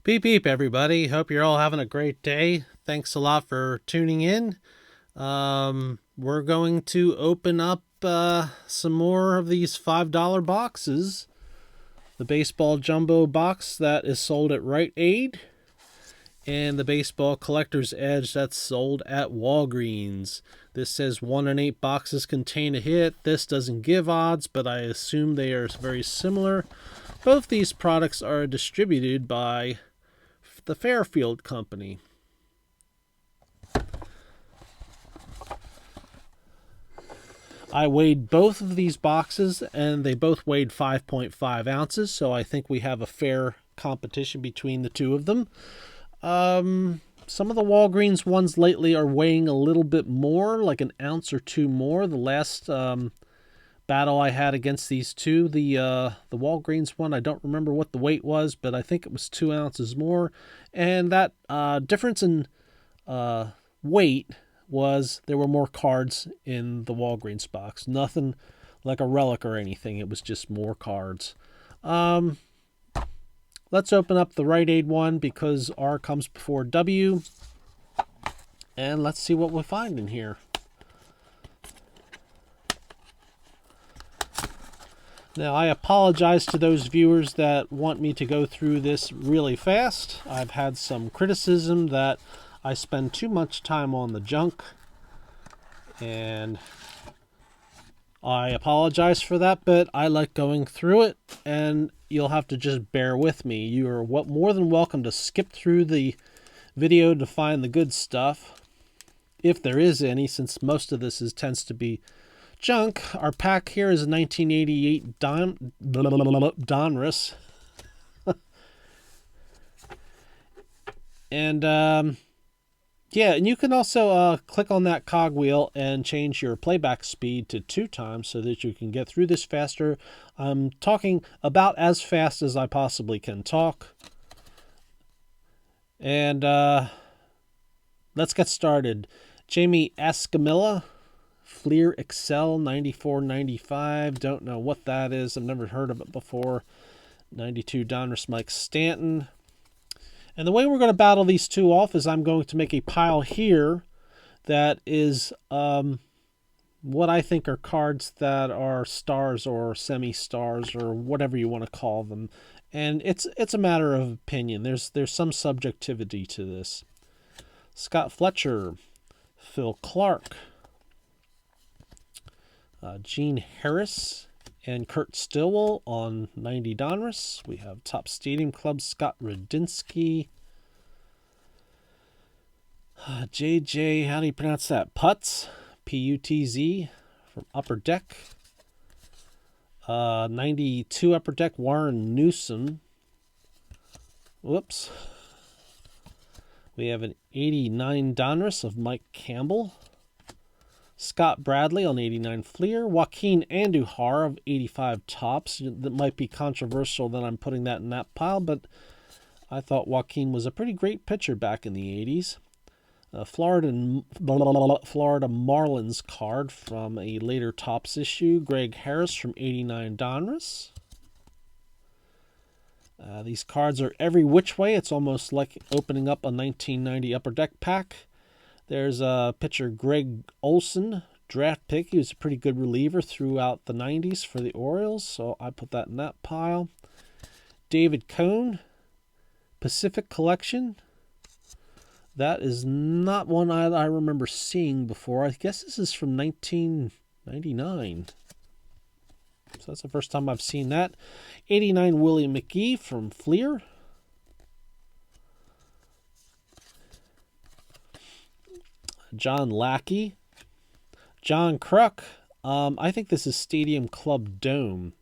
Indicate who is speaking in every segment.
Speaker 1: Peep peep, everybody. Hope you're all having a great day. Thanks a lot for tuning in. We're going to open up some more of these $5 boxes. The baseball jumbo box that is sold at Rite Aid, and the baseball collector's edge that's sold at Walgreens. This says 1 in 8 boxes contain a hit. This doesn't give odds, but I assume they are very similar. Both these products are distributed by the Fairfield Company. I weighed both of these boxes and they both weighed 5.5 ounces, so I think we have a fair competition between the two of them. Some of the Walgreens ones lately are weighing a little bit more, like an ounce or two more. The last battle I had against these two, the Walgreens one, I don't remember what the weight was, but I think it was 2 ounces more. And that difference in weight was there were more cards in the Walgreens box. Nothing like a relic or anything. It was just more cards. Let's open up the Rite Aid one because R comes before W. And let's see what we find in here. Now, I apologize to those viewers that want me to go through this really fast. I've had some criticism that I spend too much time on the junk, and I apologize for that, but I like going through it, and you'll have to just bear with me. You are more than welcome to skip through the video to find the good stuff, if there is any, since most of this tends to be junk. Our pack here is a 1988 Donruss. And yeah, and you can also click on that cogwheel and change your playback speed to 2 times so that you can get through this faster. I'm talking about as fast as I possibly can talk. And let's get started. Jamie Escamilla, Fleer Excel 9495. Don't know what that is. I've never heard of it before. 92 Donruss Mike Stanton. And the way we're going to battle these two off is I'm going to make a pile here that is what I think are cards that are stars or semi-stars or whatever you want to call them. And it's a matter of opinion. There's some subjectivity to this. Scott Fletcher, Phil Clark, Gene Harris, and Kurt Stillwell on 90 Donruss. We have Top Stadium Club, Scott Radinsky. JJ, how do you pronounce that? Putz, Putz, from Upper Deck. 92 Upper Deck, Warren Newsom. Whoops. We have an 89 Donruss of Mike Campbell. Scott Bradley on 89 Fleer. Joaquin Andujar of 85 Tops. That might be controversial that I'm putting that in that pile, but I thought Joaquin was a pretty great pitcher back in the 80s. Florida Marlins card from a later Tops issue. Greg Harris from 89 Donruss. These cards are every which way. It's almost like opening up a 1990 Upper Deck pack. There's pitcher Greg Olson, draft pick. He was a pretty good reliever throughout the 90s for the Orioles, so I put that in that pile. David Cone, Pacific Collection. That is not one I remember seeing before. I guess this is from 1999. So that's the first time I've seen that. 89 Willie McGee from Fleer. John Lackey. John Kruk. I think this is Stadium Club Dome,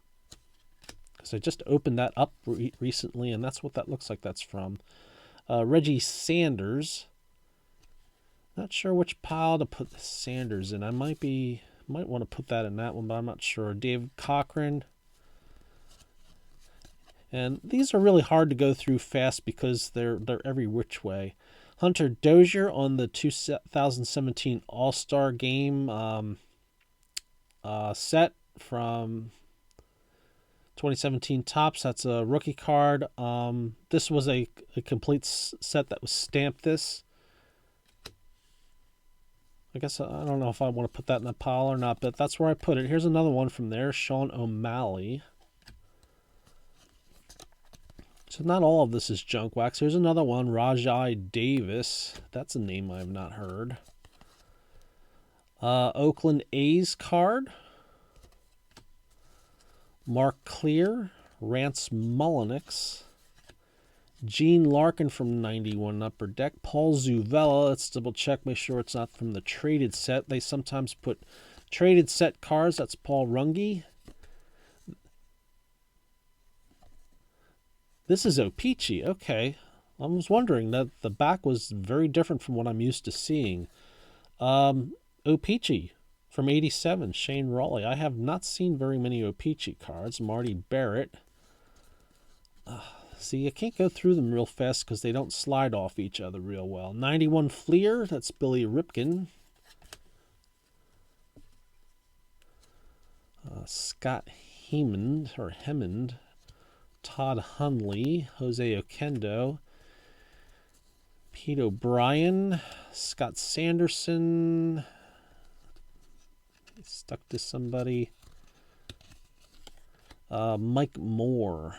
Speaker 1: because I just opened that up recently, and that's what that looks like that's from. Reggie Sanders. Not sure which pile to put the Sanders in. I might want to put that in that one, but I'm not sure. David Cochran. And these are really hard to go through fast because they're every which way. Hunter Dozier on the 2017 All-Star Game set from 2017 Topps, that's a rookie card. This was a complete set that was stamped this. I guess I don't know if I want to put that in a pile or not, but that's where I put it. Here's another one from there, Sean O'Malley. So not all of this is junk wax. Here's another one, Rajai Davis. That's a name I have not heard. Oakland A's card. Mark Clear, Rance Mullenix, Gene Larkin from 91 Upper Deck, Paul Zuvella. Let's double check, make sure it's not from the traded set. They sometimes put traded set cards. That's Paul Runge. This is O-Pee-Chee. Okay. I was wondering that the back was very different from what I'm used to seeing. O-Pee-Chee from 87, Shane Raleigh. I have not seen very many O-Pee-Chee cards. Marty Barrett. See, you can't go through them real fast because they don't slide off each other real well. 91 Fleer, that's Billy Ripken. Scott Hemmond. Todd Hundley, Jose Oquendo, Pete O'Brien, Scott Sanderson, stuck to somebody, Mike Moore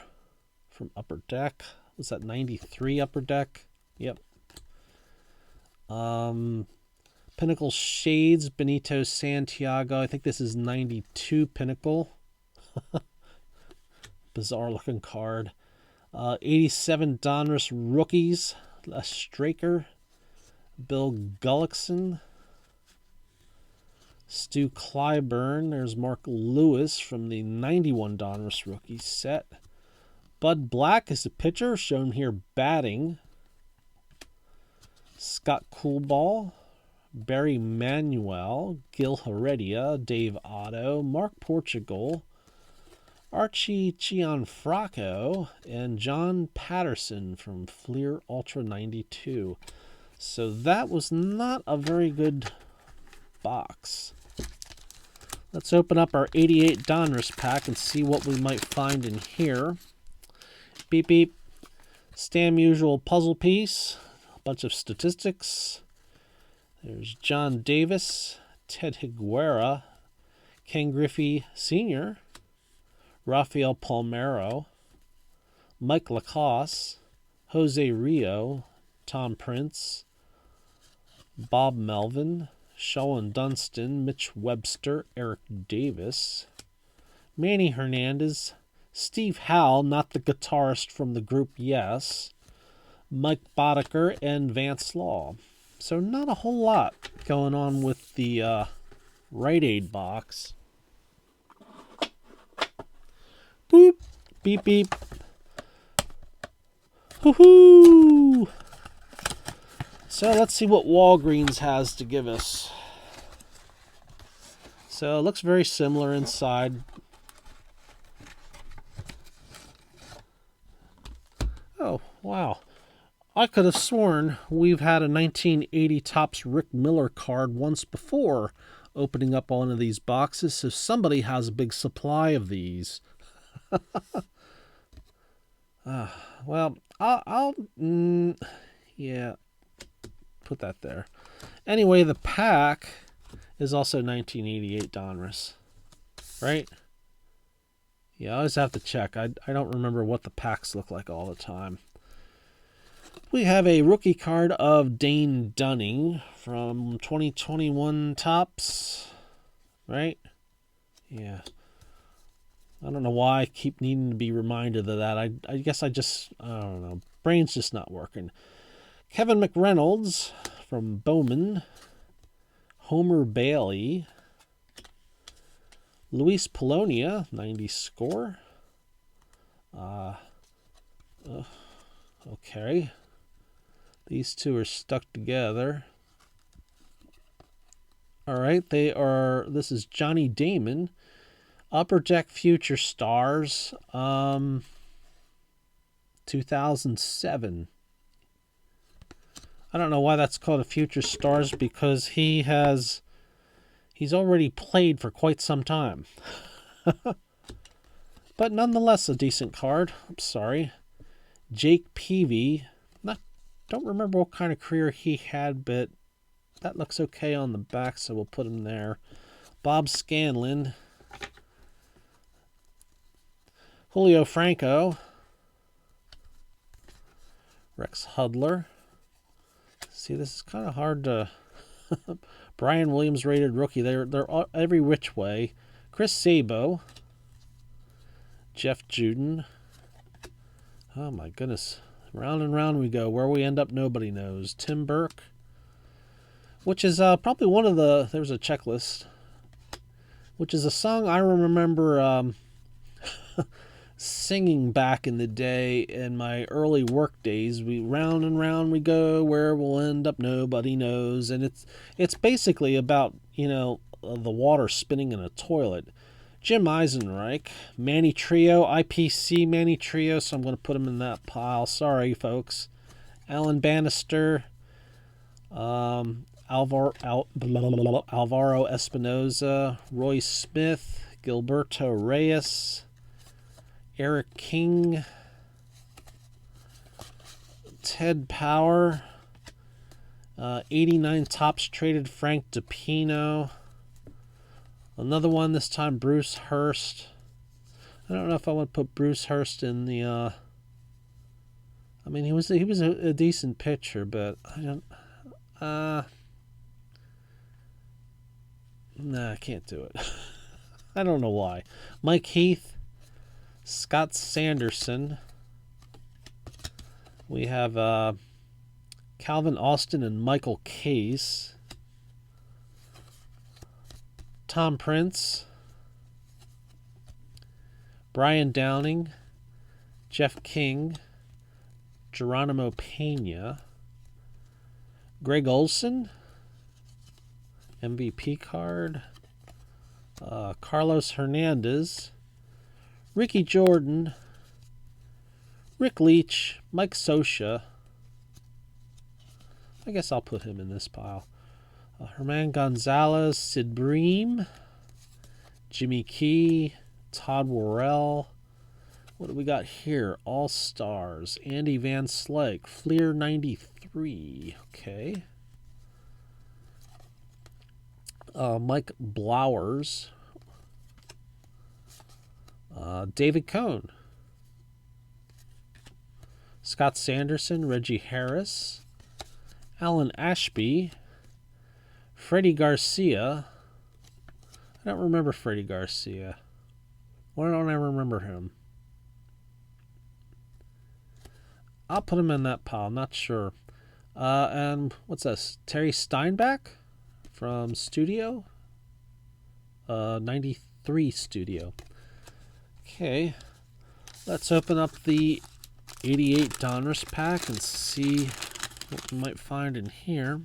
Speaker 1: from Upper Deck. Was that 93 Upper Deck? Yep. Pinnacle Shades, Benito Santiago. I think this is 92 Pinnacle. Bizarre looking card. 87 Donruss Rookies, Les Straker, Bill Gullickson, Stu Clyburn. There's Mark Lewis from the 91 Donruss Rookies set. Bud Black is the pitcher, shown here batting. Scott Coolball, Barry Manuel, Gil Heredia, Dave Otto, Mark Portugal, Archie Gianfranco, and John Patterson from Fleer Ultra 92. So that was not a very good box. Let's open up our 88 Donruss pack and see what we might find in here. Beep beep. Stam usual puzzle piece. A bunch of statistics. There's John Davis, Ted Higuera, Ken Griffey Sr., Rafael Palmeiro, Mike Lacoste, Jose Rio, Tom Prince, Bob Melvin, Sheldon Dunston, Mitch Webster, Eric Davis, Manny Hernandez, Steve Howe, not the guitarist from the group Yes, Mike Boddicker, and Vance Law. So not a whole lot going on with the Rite Aid box. Boop, beep, beep. Woohoo! So let's see what Walgreens has to give us. So it looks very similar inside. Oh, wow. I could have sworn we've had a 1980 Topps Rick Miller card once before opening up one of these boxes, so somebody has a big supply of these. Well, I'll yeah, put that there. Anyway, the pack is also 1988 Donruss, right? Yeah, I always have to check. I don't remember what the packs look like all the time. We have a rookie card of Dane Dunning from 2021 Topps, right? Yeah. I don't know why I keep needing to be reminded of that. I guess I don't know. Brain's just not working. Kevin McReynolds from Bowman. Homer Bailey. Luis Polonia, 90 score. Okay. These two are stuck together. All right, this is Johnny Damon. Upper Deck Future Stars, 2007. I don't know why that's called a Future Stars, because he's already played for quite some time. but nonetheless a decent card. I'm sorry. Jake Peavy. Don't remember what kind of career he had, but that looks okay on the back, so we'll put him there. Bob Scanlon. Julio Franco. Rex Hudler. See, this is kind of hard to... Brian Williams rated rookie. They're every which way. Chris Sabo. Jeff Juden. Oh my goodness. Round and round we go. Where we end up, nobody knows. Tim Burke. Which is probably one of the... There's a checklist. Which is a song I remember singing back in the day in my early work days. We round and round we go. Where we'll end up, nobody knows. And it's basically about, the water spinning in a toilet. Jim Eisenreich, Manny Trio, IPC Manny Trio, so I'm going to put him in that pile. Sorry, folks. Alan Bannister, Alvaro Espinoza, Roy Smith, Gilberto Reyes, Eric King, Ted Power, 89 Topps traded Frank DiPino. Another one this time, Bruce Hurst. I don't know if I want to put Bruce Hurst in the. I mean, he was a decent pitcher, but I don't. Nah, I can't do it. I don't know why. Mike Heath, Scott Sanderson. We have Calvin Austin and Michael Case. Tom Prince, Brian Downing, Jeff King, Geronimo Pena, Greg Olson, MVP card, Carlos Hernandez, Ricky Jordan, Rick Leach, Mike Scioscia. I guess I'll put him in this pile. Herman Gonzalez, Sid Bream, Jimmy Key, Todd Worrell. What do we got here? All Stars. Andy Van Slyke, Fleer 93. Okay. Mike Blowers. David Cohn. Scott Sanderson, Reggie Harris, Alan Ashby, Freddie Garcia. I don't remember Freddie Garcia. Why don't I remember him? I'll put him in that pile. Not sure. And what's this? Terry Steinbach from Studio. 93 Studio. Okay. Let's open up the 88 Donruss pack and see what we might find in here.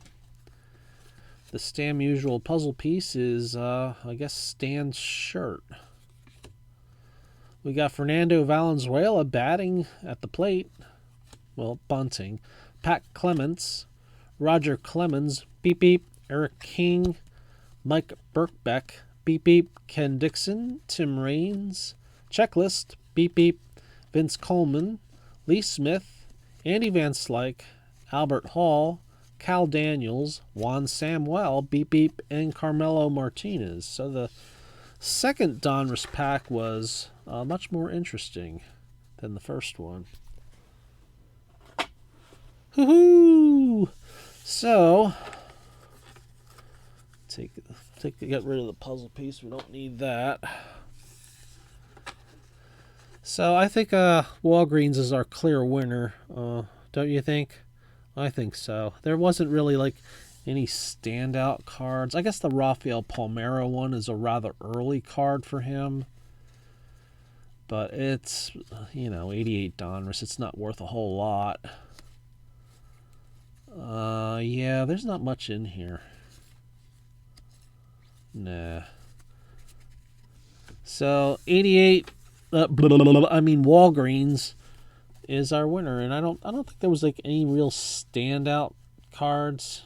Speaker 1: The Stan Musial puzzle piece is, I guess, Stan's shirt. We got Fernando Valenzuela batting at the plate. Well, bunting. Pat Clements, Roger Clemens, beep beep, Eric King, Mike Birkbeck, beep beep, Ken Dixon, Tim Raines, checklist, beep beep, Vince Coleman, Lee Smith, Andy Van Slyke, Albert Hall, Cal Daniels, Juan Samuel, beep beep, and Carmelo Martinez. So the second Donruss pack was much more interesting than the first one. Hoo-hoo! So, get rid of the puzzle piece. We don't need that. So I think Walgreens is our clear winner. Don't you think? I think so. There wasn't really like any standout cards. I guess the Rafael Palmeiro one is a rather early card for him. But it's, 88 Donruss. It's not worth a whole lot. Yeah, there's not much in here. Nah. So 88. Walgreens is our winner, and I don't think there was like any real standout cards.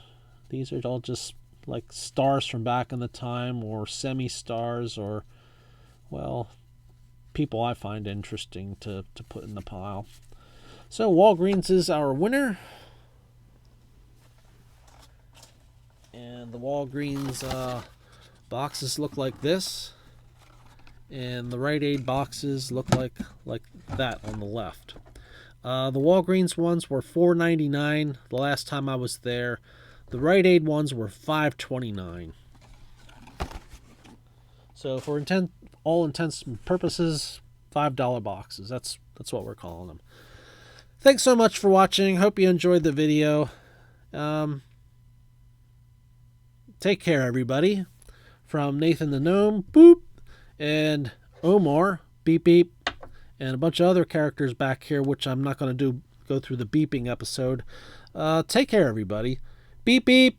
Speaker 1: These are all just like stars from back in the time, or semi-stars, or people I find interesting to put in the pile. So Walgreens is our winner. And the Walgreens boxes look like this. And the Rite Aid boxes look like that on the left. The Walgreens ones were $4.99 the last time I was there. The Rite Aid ones were $5.29. So for all intents and purposes, $5 boxes. That's what we're calling them. Thanks so much for watching. Hope you enjoyed the video. Take care, everybody. From Nathan the Gnome, boop, and Omar, beep beep, and a bunch of other characters back here, which I'm not going to go through the beeping episode. Take care, everybody. Beep beep.